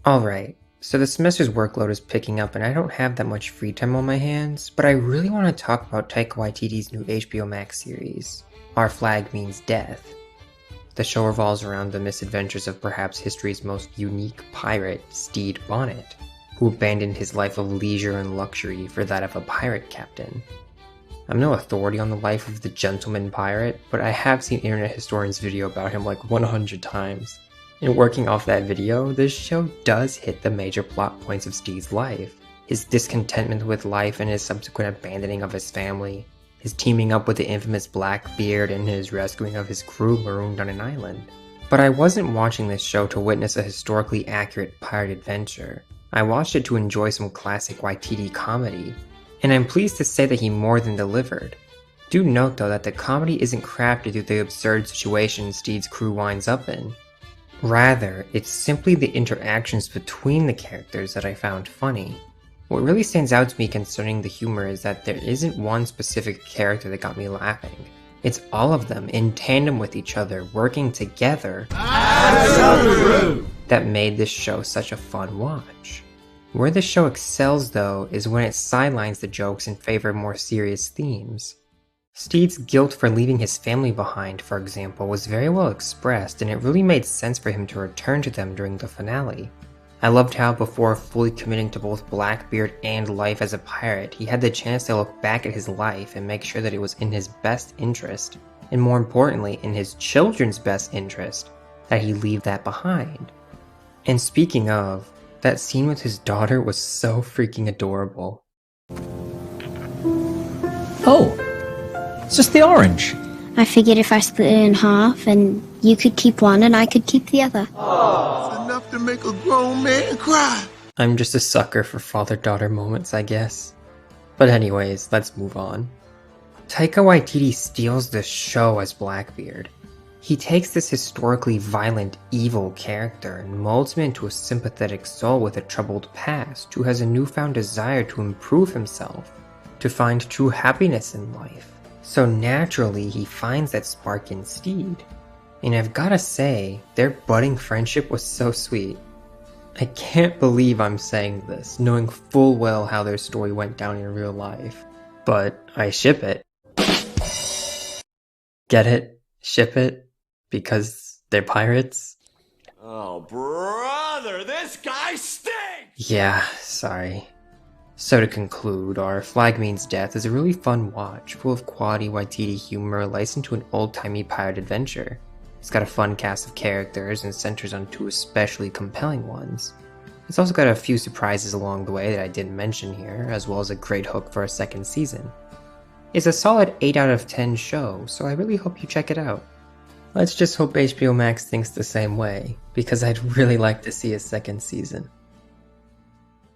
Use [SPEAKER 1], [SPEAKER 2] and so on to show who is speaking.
[SPEAKER 1] Alright, so the semester's workload is picking up and I don't have that much free time on my hands, but I really want to talk about Taika Waititi's new HBO Max series, Our Flag Means Death. The show revolves around the misadventures of perhaps history's most unique pirate, Stede Bonnet, who abandoned his life of leisure and luxury for that of a pirate captain. I'm no authority on the life of the gentleman pirate, but I have seen internet historians' video about him like 100 times. And working off that video, this show does hit the major plot points of Stede's life. His discontentment with life and his subsequent abandoning of his family, his teaming up with the infamous Blackbeard, and his rescuing of his crew marooned on an island. But I wasn't watching this show to witness a historically accurate pirate adventure. I watched it to enjoy some classic Waititi comedy, and I'm pleased to say that he more than delivered. Do note though that the comedy isn't crafted through the absurd situations Stede's crew winds up in. Rather, it's simply the interactions between the characters that I found funny. What really stands out to me concerning the humor is that there isn't one specific character that got me laughing. It's all of them in tandem with each other, working together, that made this show such a fun watch. Where the show excels though is when it sidelines the jokes in favor of more serious themes. Stede's guilt for leaving his family behind, for example, was very well expressed, and it really made sense for him to return to them during the finale. I loved how before fully committing to both Blackbeard and life as a pirate, he had the chance to look back at his life and make sure that it was in his best interest, and more importantly, in his children's best interest, that he leave that behind. And speaking of, that scene with his daughter was so freaking adorable.
[SPEAKER 2] Oh! It's just the orange.
[SPEAKER 3] I figured if I split it in half, and you could keep one and I could keep the other.
[SPEAKER 4] It's enough to make a grown man cry.
[SPEAKER 1] I'm just a sucker for father-daughter moments, I guess. But anyways, let's move on. Taika Waititi steals the show as Blackbeard. He takes this historically violent, evil character and molds him into a sympathetic soul with a troubled past who has a newfound desire to improve himself, to find true happiness in life. So naturally, he finds that spark in Stede. And I've gotta say, their budding friendship was so sweet. I can't believe I'm saying this, knowing full well how their story went down in real life. But I ship it. Get it? Ship it? Because they're pirates?
[SPEAKER 4] Oh, brother, this guy stinks!
[SPEAKER 1] Yeah, sorry. So to conclude, Our Flag Means Death is a really fun watch, full of quality Waititi humor laced into an old-timey pirate adventure. It's got a fun cast of characters and centers on two especially compelling ones. It's also got a few surprises along the way that I didn't mention here, as well as a great hook for a second season. It's a solid 8 out of 10 show, so I really hope you check it out. Let's just hope HBO Max thinks the same way, because I'd really like to see a second season.